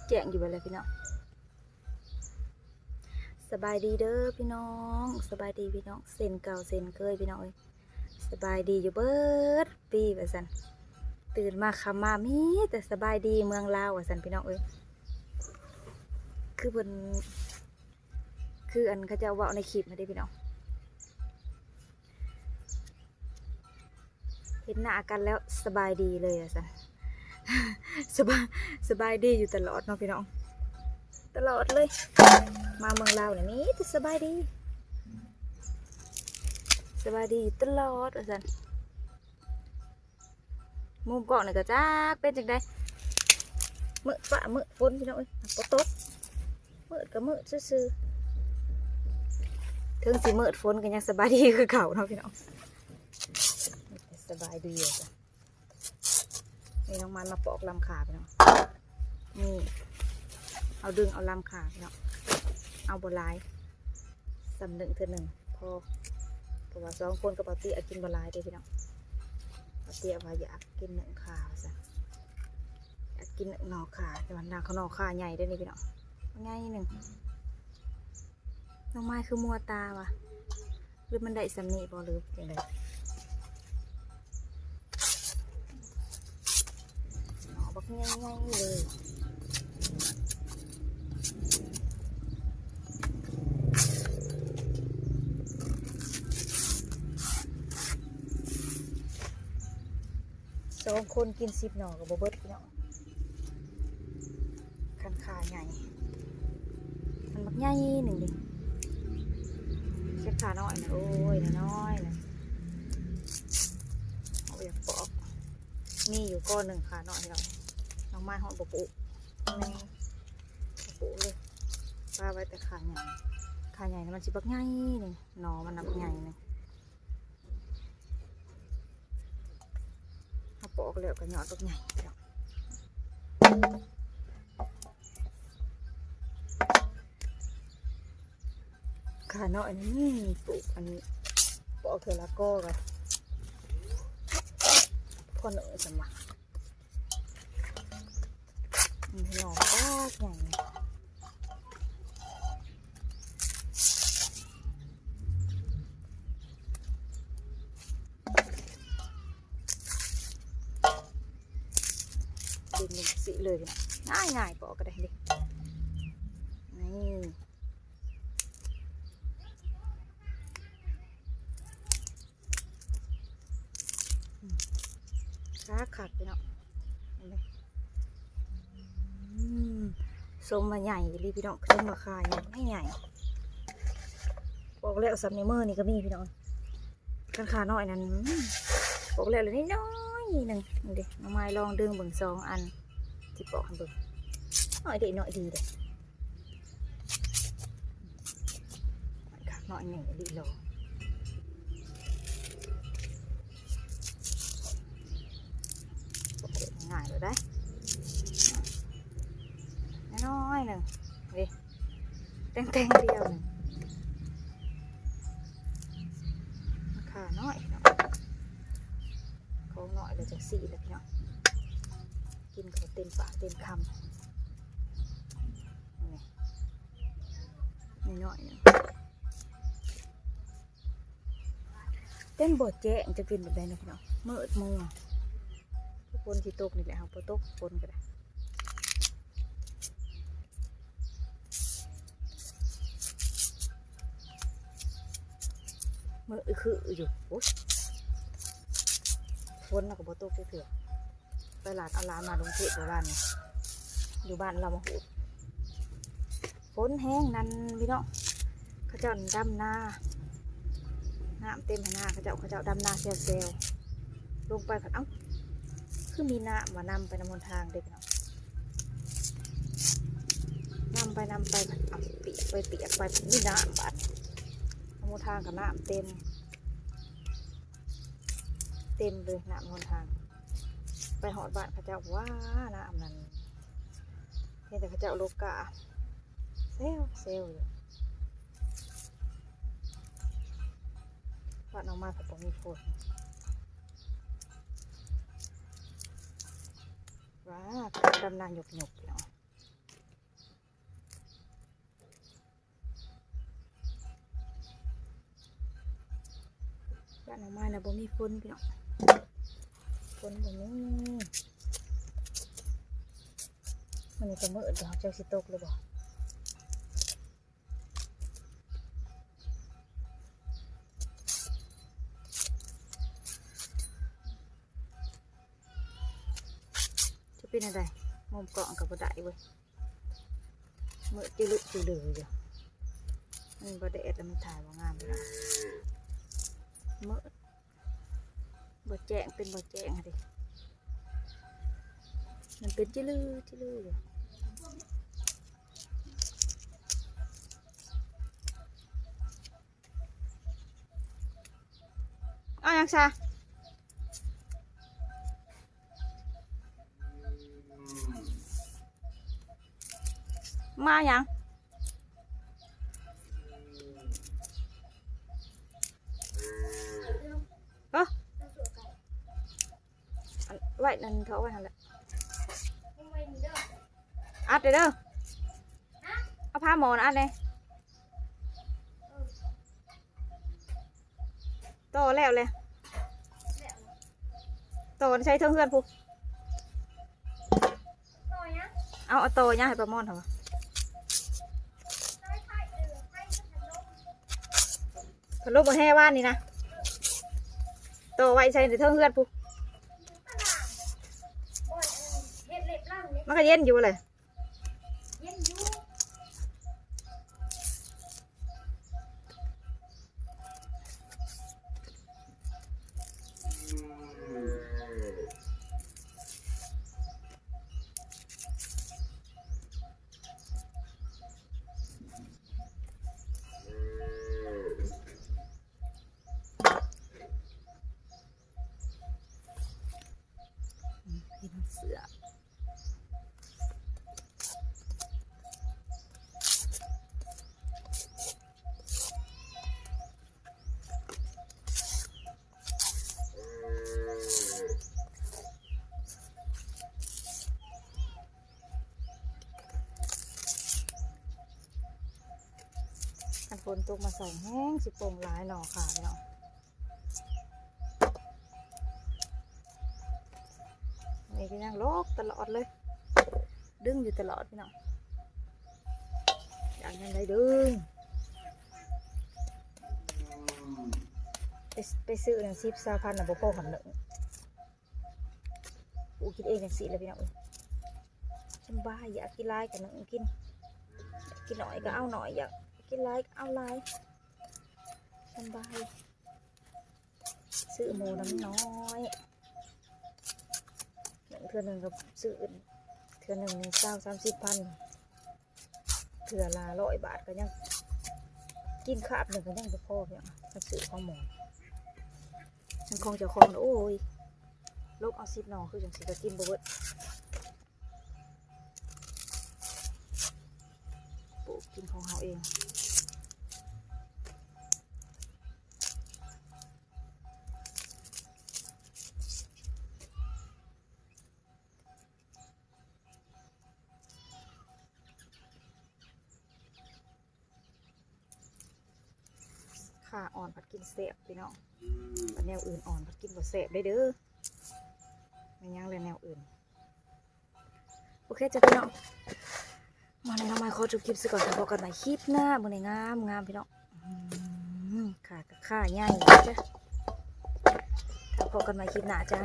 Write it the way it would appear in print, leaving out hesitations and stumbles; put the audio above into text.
แจ้งอยู่ไปเลยพี่น้องสบายดีเด้อพี่น้องสบายดีพี่น้องเส้นเก่าเส้นเคยพี่น้องเอ้ยสบายดีอยู่เบิดปีว่าซั่นตื่นมาคำมามีแต่สบายดีเมืองลาวว่าซั่นพี่น้องเอ้ยคือเพิ่นคืออันเขาจะเว้าในคลิปมาได้พี่น้องเห็นหน้ากันแล้วสบายดีเลยว่าซั่น สบายดีอยู่ตลอดเนาะพี่น้องตลอดเลยมาเมืองลาวเนี่ยมีแต่สบายดีตลอดว่าซั่นมุมเกาะนี่ก็จักเป็นจังได๋มื้อฟ้ามื้อฝนพี่น้องเอ้ยบ่ตกมื้อก็มื้อซื่อๆถึงสิมื้อฝนก็ยังสบายดีคือเก่าเนาะพี่น้องสบายดีอ่ะจ้ะนี่น้องมันมาปอกลำขาพี่น้องนี่เอาดึงเอาลำขาพี่น้องเอาบลายสำหนึ่งเธอหนึ่งพอเพราะว่าสองคนกับปาเตี้ยกินบลายได้พี่น้องปาเตี้ยว่าอยากกินหนึ่งขาซะอยากกินหน่อขาแต่วันนาเขาหน่อขาใหญ่ได้นี่พี่น้องง่ายหนึ่งน้องไม้คือมัวตาวะหรือมันได้สำนีบอหรืออย่างไรหน่อบักง่ายๆเลยสองคนกิน10 หน่อกับโบเบิร์ตพี่น้องคันขาใหญ่มันบักใหญ่หนึ่งดิเช็ดขาน้อยนะโอ้ยน้อยนะเอาอย่างปอกมีอยู่ก้อนหนึ่งขาน้อยพี่น้องน้องไม้หอมปุนี่ปุเลยปลาไว้แต่ขาใหญ่นะมันสิบักใหญ่หนึ่งหน่อมันนับใหญ่หนึ่งปอกแล้วก็หยอดบักใหญ่ขาน้อยนี่ปลูกอันนี้ปอกเทละก้อกันพ่อหนูจะมาหน่อปอกใหญ่ดึงหนึ่งสีเลยนะง่ายปอกก็ได้ดินี่ขาขัดไปเนาะส้มมาใหญ่เลยพี่น้องส้มมาคายไม่ใหญ่ปอกแล้วสับในมือนี่ก็มีพี่น้องกันขาน้อยนั้นปอกแล้วเลยน้อยหนึ่งเด็กน้องไม้ลองดึงเบิ่ง2 อันที่ปอกเบิ่งน้อยเด็กน้อยดีเด็กขาน้อยหนึ่งดีโลง่ายเลยได้น้อยหนึ่งดิเต็งเดียวหนึ่งขาน้อยเขาน้อยเลยจาก4เลยพี่น้องกินเขาเต็มปากเต็มคำนี่น้อยหนึ่งเต้นบดแจ้งจะกินแบบไหนนะพี่น้องเมื่อมัวปนที่ตกนี่แหละเอาปนตกปนก็ได้มือคืออยู่โอ้ยฝนแล้วก็บ่ตกเถื่อตลาดเอาลามาลงเทศโบราณเนี่ยอยู่บ้านเรามาหูฝนแห้งนั่นพี่น้องเขาเจ้าดำนาน้ำเต็มหน้าเขาเจ้าดำนาเซลลงไปผัดเอ้าคือมีน้ำมานำไปนำบนทางเด็กเนาะนำไปผัดเอาเปียกไปมีน้ำบัดนำบนทางกับน้ำเต็มเลยน้ำบนทางไปหอดบ้านเขาเจ้าว่าน้ำนั้นเห็นแต่เขาเจ้าโลกาเซลอยู่บ้านออกมาก็ต้องมีฝน ว้าดำนาหยกหยกเนาะบ้านน้องไม้นะบ่มีฝนพี่น้องฝนบ่มีมันนี่ก็มืดเดี๋ยวเจ้าสิตกเลยบ่จะเป็นอะไรมุมเกาะกับบ่ได้เว้ยมืดจิลุจิเหลืออยู่มันบ่ได้แอดแล้วมันถ่ายว่างามไปแล้วมืดบ่แจ้งเป็นบ่แจ้งดิมันเป็นจิลืออยู่เอายังซะมายังไว้นั่นเขาไว้หันแหละอัดเลยเด้อเอาผ้าหมอนอัดเลยโตแล้วเลยโตใช้เท่าเพื่อนพูเอาโตเนี่ยให้ประมอนทำไมพัดลมบนแห่ว่านนี่นะโตไว้ใช้เท่าเพื่อนพูมันก็เย็นอยู่เลยเสืออันฝนตกมาใส่แห้งสิโป่งหลายหน่อค่ะเนาะนี่ก็ยังลกตลอดเลยดึงอยู่ตลอดพี่น้องอย่างนั้นได้ดึงไปซื้อเนี่ย10,000นะบ่พอหันหนึ่งกูคิดเองอย่างสิเลยพี่น้องฉันบ้าอยากกินลายกับหนึ่งกินหน่อยก็เอาหน่อยอยากกินลายก็เอาลายฉันบ้าซื้อหมูน้ำน้อยเทือหนึ่งกับซื้อเทือหนึ่ง30,000เทือละ100 บาทก็ยังกินขาบหนึ่งก็ยังจะพอเพียงถ้าซื้อของหมูฉันคงจะคงโอ้ยลูกเอา10 หน่อคือจังสิจะกินบ่เบิดปลูกกินของเขาเองขาอ่อนผัดกินเสบพี่น้องแนวอื่นอ่อนผัดกินบ่เสบได้เด้อไม่ยั้งเลยแนวอื่นโอเคจ้ะพี่น้องมาในน้องไม้ขอจบคลิปซะก่อนพบกันใหม่คลิปหน้ามื้อนี้งามพี่น้องขากับขาใหญ่จ้ะพบกันใหม่คลิปหน้าจ้า